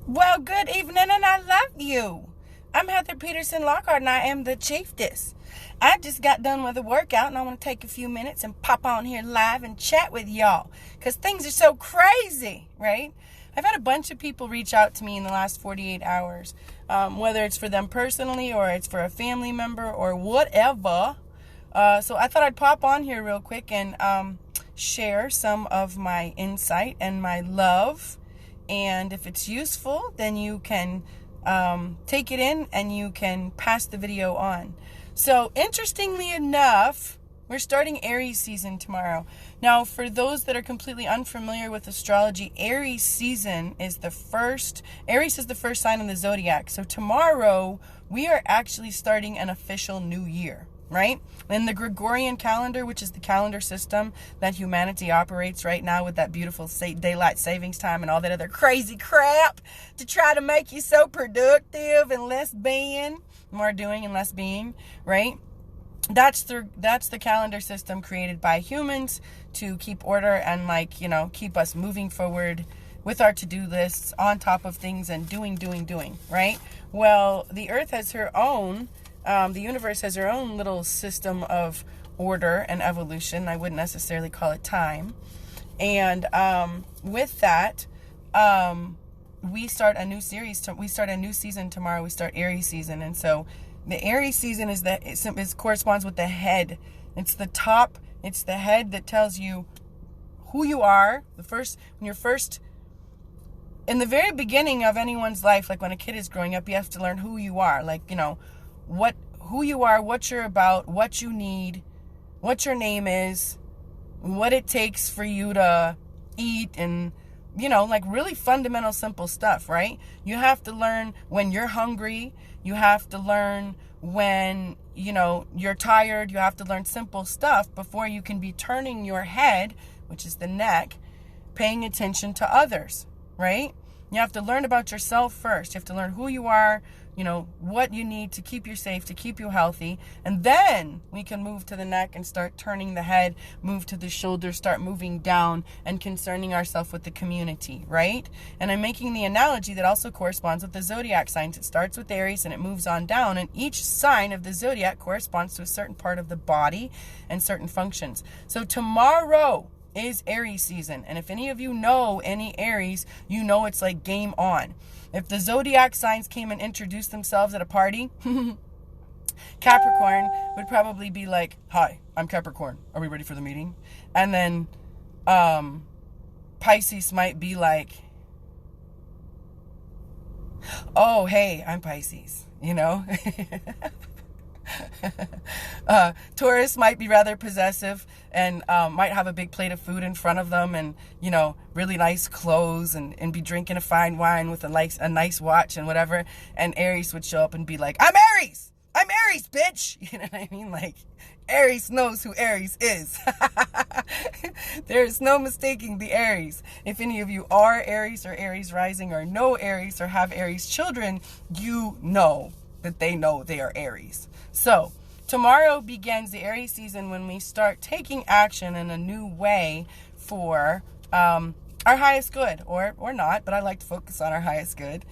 Well, good evening, and I love you. I'm Heather Peterson Lockhart, and I am the Chieftess. I just got done with a workout, and I want to take a few minutes and pop on here live and chat with y'all, because things are so crazy, right? I've had a bunch of people reach out to me in the last 48 hours, whether it's for them personally or it's for a family member or whatever. So I thought I'd pop on here real quick and share some of my insight and my love. And if it's useful, then you can take it in and you can pass the video on. So interestingly enough, we're starting Aries season tomorrow. Now, for those that are completely unfamiliar with astrology, Aries season is Aries is the first sign in the zodiac. So tomorrow we are actually starting an official new year, right? In the Gregorian calendar, which is the calendar system that humanity operates right now with that beautiful daylight savings time and all that other crazy crap to try to make you so productive and less being, more doing and less being, right? That's the calendar system created by humans to keep order and keep us moving forward with our to-do lists on top of things and doing, right? Well, the earth has her own the universe has her own little system of order and evolution. I wouldn't necessarily call it time. And with that, we start a new series. We start a new season tomorrow. We start Aries season. And so the Aries season it corresponds with the head. It's the top. It's the head that tells you who you are. In the very beginning of anyone's life, like when a kid is growing up, you have to learn who you are. Who you are, what you're about, what you need, what your name is, what it takes for you to eat, and really fundamental simple stuff, right? You have to learn when you're hungry. You have to learn when you're tired. You have to learn simple stuff before you can be turning your head, which is the neck, paying attention to others, right? You have to learn about yourself first. You have to learn who you are, what you need to keep you safe, to keep you healthy. And then we can move to the neck and start turning the head, move to the shoulders, start moving down and concerning ourselves with the community, right? And I'm making the analogy that also corresponds with the zodiac signs. It starts with Aries and it moves on down. And each sign of the zodiac corresponds to a certain part of the body and certain functions. So tomorrow is Aries season. And if any of you know any Aries, you know it's like game on. If the zodiac signs came and introduced themselves at a party, Capricorn would probably be like, "Hi, I'm Capricorn. Are we ready for the meeting?" And then Pisces might be like, "Oh, hey, I'm Pisces," Taurus might be rather possessive and might have a big plate of food in front of them and, really nice clothes and be drinking a fine wine with a nice watch and whatever. And Aries would show up and be like, "I'm Aries! I'm Aries, bitch!" You know what I mean? Like, Aries knows who Aries is. There's no mistaking the Aries. If any of you are Aries or Aries rising or know Aries or have Aries children, you know that they know they are Aries. So tomorrow begins the Aries season when we start taking action in a new way for our highest good, or not, but I like to focus on our highest good.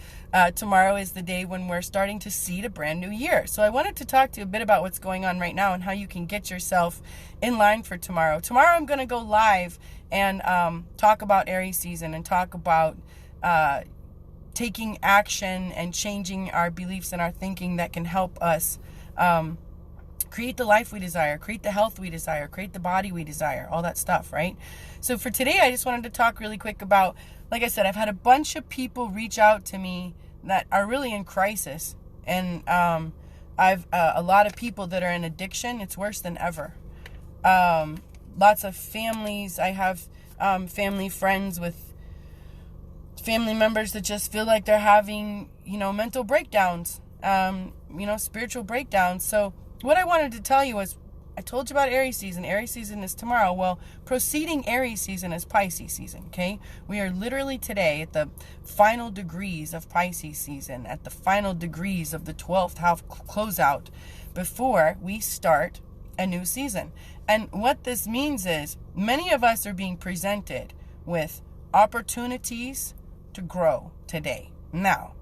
Tomorrow is the day when we're starting to seed a brand new year. So I wanted to talk to you a bit about what's going on right now and how you can get yourself in line for tomorrow. Tomorrow I'm going to go live and talk about Aries season and talk about taking action and changing our beliefs and our thinking that can help us create the life we desire, create the health we desire, create the body we desire, all that stuff, right? So for today, I just wanted to talk really quick about, like I said, I've had a bunch of people reach out to me that are really in crisis. And I've a lot of people that are in addiction. It's worse than ever. Lots of families. I have family friends with family members that just feel like they're having, mental breakdowns, spiritual breakdowns. So what I wanted to tell you was, I told you about Aries season. Aries season is tomorrow. Well, preceding Aries season is Pisces season, okay? We are literally today at the final degrees of Pisces season, at the final degrees of the 12th house closeout before we start a new season. And what this means is many of us are being presented with opportunities to grow today. Now,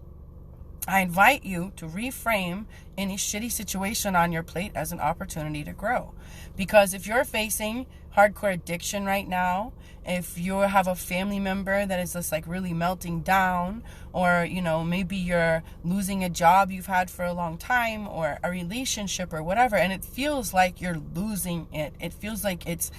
I invite you to reframe any shitty situation on your plate as an opportunity to grow. Because if you're facing hardcore addiction right now, if you have a family member that is just like really melting down, or, maybe you're losing a job you've had for a long time, or a relationship or whatever, and it feels like you're losing it. It feels like it's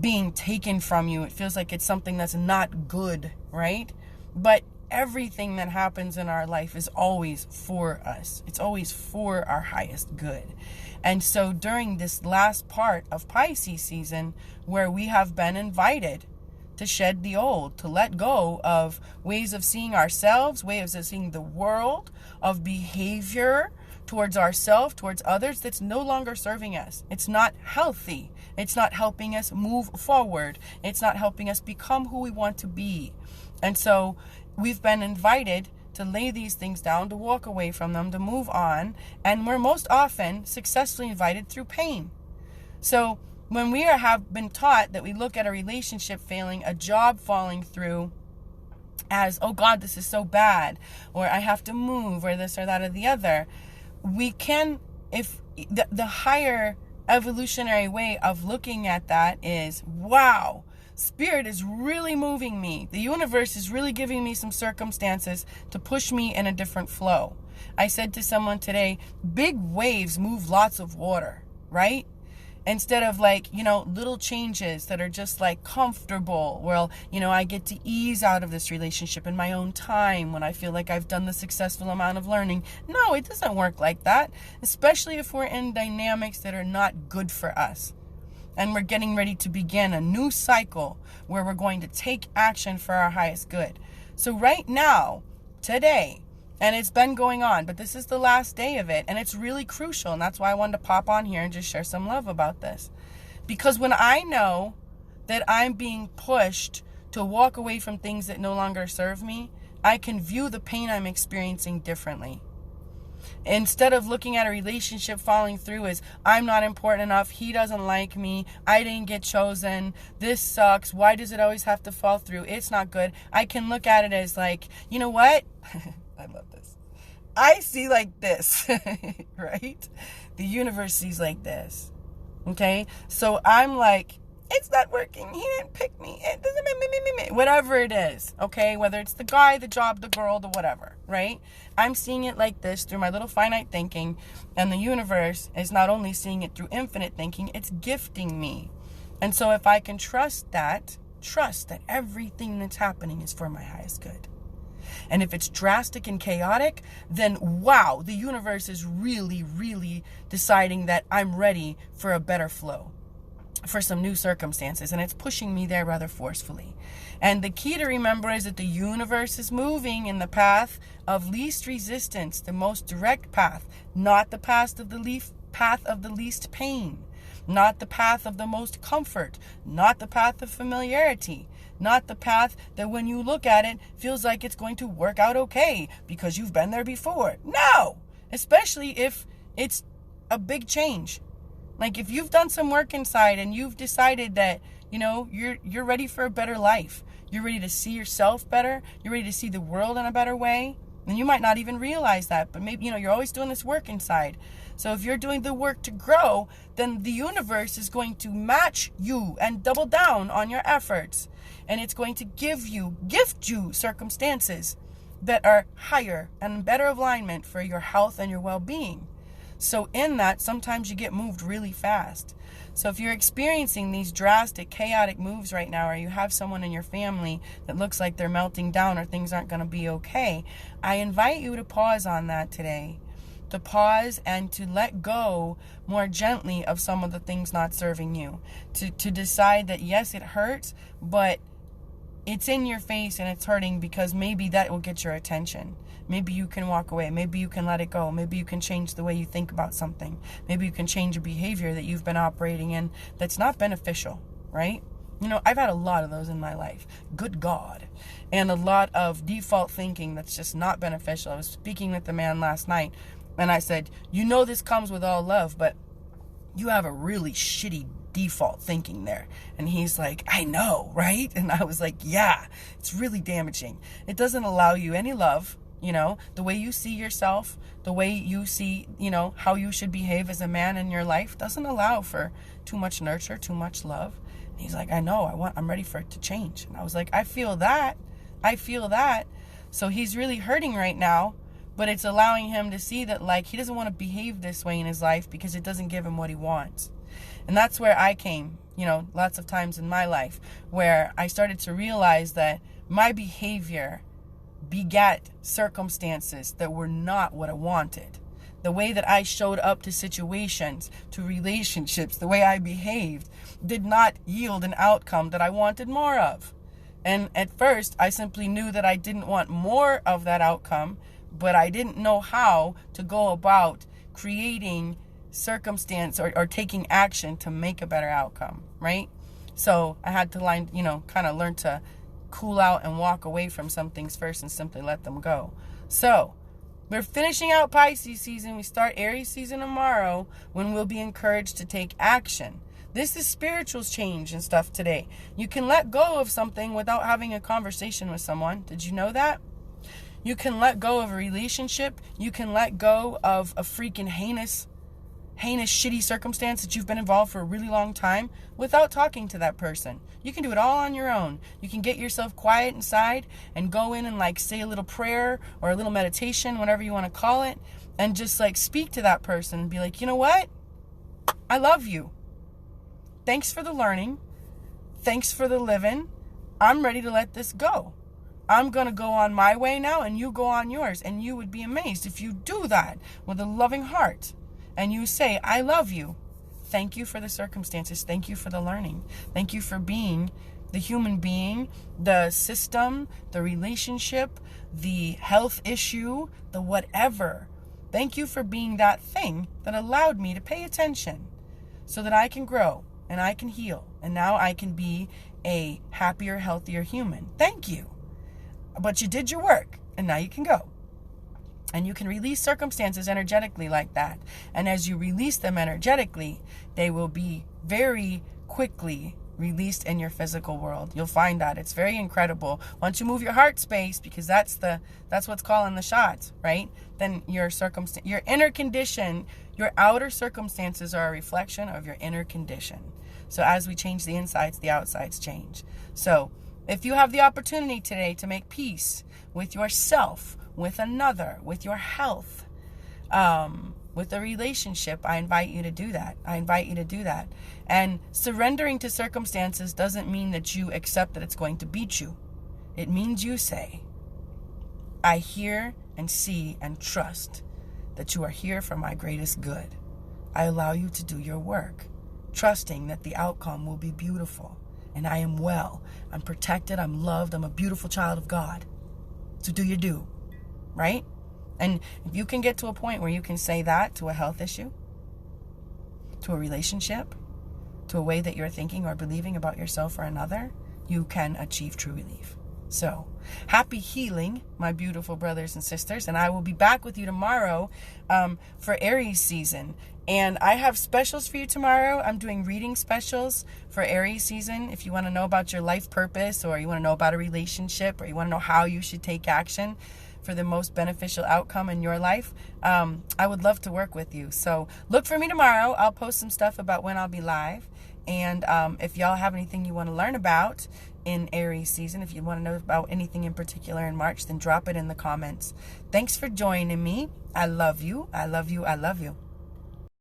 being taken from you. It feels like it's something that's not good, right? But everything that happens in our life is always for us. It's always for our highest good. And so during this last part of Pisces season, where we have been invited to shed the old, to let go of ways of seeing ourselves, ways of seeing the world, of behavior towards ourselves, towards others, that's no longer serving us. It's not healthy. It's not helping us move forward. It's not helping us become who we want to be. And so we've been invited to lay these things down, to walk away from them, to move on. And we're most often successfully invited through pain. So when we have been taught that we look at a relationship failing, a job falling through, as, oh God, this is so bad, or I have to move, or this or that or the other, we can, if the higher evolutionary way of looking at that is, wow, Spirit is really moving me. The universe is really giving me some circumstances to push me in a different flow. I said to someone today, big waves move lots of water, right? Instead of little changes that are just like comfortable. Well, I get to ease out of this relationship in my own time when I feel like I've done the successful amount of learning. No, it doesn't work like that, especially if we're in dynamics that are not good for us. And we're getting ready to begin a new cycle where we're going to take action for our highest good. So right now, today, and it's been going on, but this is the last day of it, and it's really crucial, and that's why I wanted to pop on here and just share some love about this. Because when I know that I'm being pushed to walk away from things that no longer serve me, I can view the pain I'm experiencing differently. Instead of looking at a relationship falling through as, I'm not important enough, he doesn't like me, I didn't get chosen, this sucks, why does it always have to fall through, it's not good, I can look at it as like, you know what? I love this. I see like this, right? The universe sees like this, okay? So I'm like, it's not working, he didn't pick me, it doesn't, whatever it is, okay? Whether it's the guy, the job, the girl, the whatever, right? I'm seeing it like this through my little finite thinking, and the universe is not only seeing it through infinite thinking, it's gifting me. And so if I can trust that everything that's happening is for my highest good. And if it's drastic and chaotic, then wow, the universe is really, really deciding that I'm ready for a better flow, for some new circumstances, and it's pushing me there rather forcefully. And the key to remember is that the universe is moving in the path of least resistance, the most direct path, not the path of the least pain, not the path of the most comfort, not the path of familiarity, not the path that when you look at it feels like it's going to work out okay because you've been there before. No, especially if it's a big change. Like if you've done some work inside and you've decided that, you're ready for a better life. You're ready to see yourself better. You're ready to see the world in a better way. And you might not even realize that, but maybe, you're always doing this work inside. So if you're doing the work to grow, then the universe is going to match you and double down on your efforts. And it's going to gift you circumstances that are higher and better alignment for your health and your well-being. So in that, sometimes you get moved really fast. So if you're experiencing these drastic, chaotic moves right now, or you have someone in your family that looks like they're melting down or things aren't going to be okay, I invite you to pause on that today. To pause and to let go more gently of some of the things not serving you. To decide that yes, it hurts, but it's in your face and it's hurting because maybe that will get your attention. Maybe you can walk away. Maybe you can let it go. Maybe you can change the way you think about something. Maybe you can change a behavior that you've been operating in that's not beneficial, right? I've had a lot of those in my life. Good God. And a lot of default thinking that's just not beneficial. I was speaking with the man last night and I said, this comes with all love, but you have a really shitty default thinking there. And he's like, I know, right? And I was like, yeah, it's really damaging. It doesn't allow you any love, the way you see yourself, the way you see, how you should behave as a man in your life doesn't allow for too much nurture, too much love. And he's like, I know, I'm ready for it to change. And I was like, I feel that. So he's really hurting right now, but it's allowing him to see that, like, he doesn't want to behave this way in his life because it doesn't give him what he wants. And that's where I came, lots of times in my life, where I started to realize that my behavior begat circumstances that were not what I wanted. The way that I showed up to situations, to relationships, the way I behaved did not yield an outcome that I wanted more of. And at first, I simply knew that I didn't want more of that outcome, but I didn't know how to go about creating circumstance or taking action to make a better outcome, right? So I had to kind of learn to cool out and walk away from some things first and simply let them go. So we're finishing out Pisces season. We start Aries season tomorrow, when we'll be encouraged to take action. This is spiritual change and stuff today. You can let go of something without having a conversation with someone. Did you know that? You can let go of a relationship. You can let go of a freaking heinous, shitty circumstance that you've been involved for a really long time without talking to that person. You can do it all on your own. You can get yourself quiet inside and go in and say a little prayer or a little meditation, whatever you want to call it, and just speak to that person and be like, you know what? I love you. Thanks for the learning. Thanks for the living. I'm ready to let this go. I'm going to go on my way now and you go on yours. And you would be amazed if you do that with a loving heart. And you say, I love you. Thank you for the circumstances. Thank you for the learning. Thank you for being the human being, the system, the relationship, the health issue, the whatever. Thank you for being that thing that allowed me to pay attention so that I can grow and I can heal. And now I can be a happier, healthier human. Thank you. But you did your work and now you can go. And you can release circumstances energetically like that. And as you release them energetically, they will be very quickly released in your physical world. You'll find that it's very incredible. Once you move your heart space, because that's what's calling the shots, right? Then your inner condition, your outer circumstances are a reflection of your inner condition. So as we change the insides, the outsides change. So if you have the opportunity today to make peace with yourself, with another, with your health, with a relationship, I invite you to do that. And surrendering to circumstances doesn't mean that you accept that it's going to beat you. It means you say, I hear and see and trust that you are here for my greatest good. I allow you to do your work, trusting that the outcome will be beautiful. And I am well. I'm protected. I'm loved. I'm a beautiful child of God. So do your due. Right? And if you can get to a point where you can say that to a health issue, to a relationship, to a way that you're thinking or believing about yourself or another, you can achieve true relief. So, happy healing, my beautiful brothers and sisters. And I will be back with you tomorrow for Aries season. And I have specials for you tomorrow. I'm doing reading specials for Aries season. If you want to know about your life purpose, or you want to know about a relationship, or you want to know how you should take action for the most beneficial outcome in your life, I would love to work with you. So look for me tomorrow. I'll post some stuff about when I'll be live. And if y'all have anything you want to learn about in Aries season, if you want to know about anything in particular in March, then drop it in the comments. Thanks for joining me. I love you. I love you. I love you.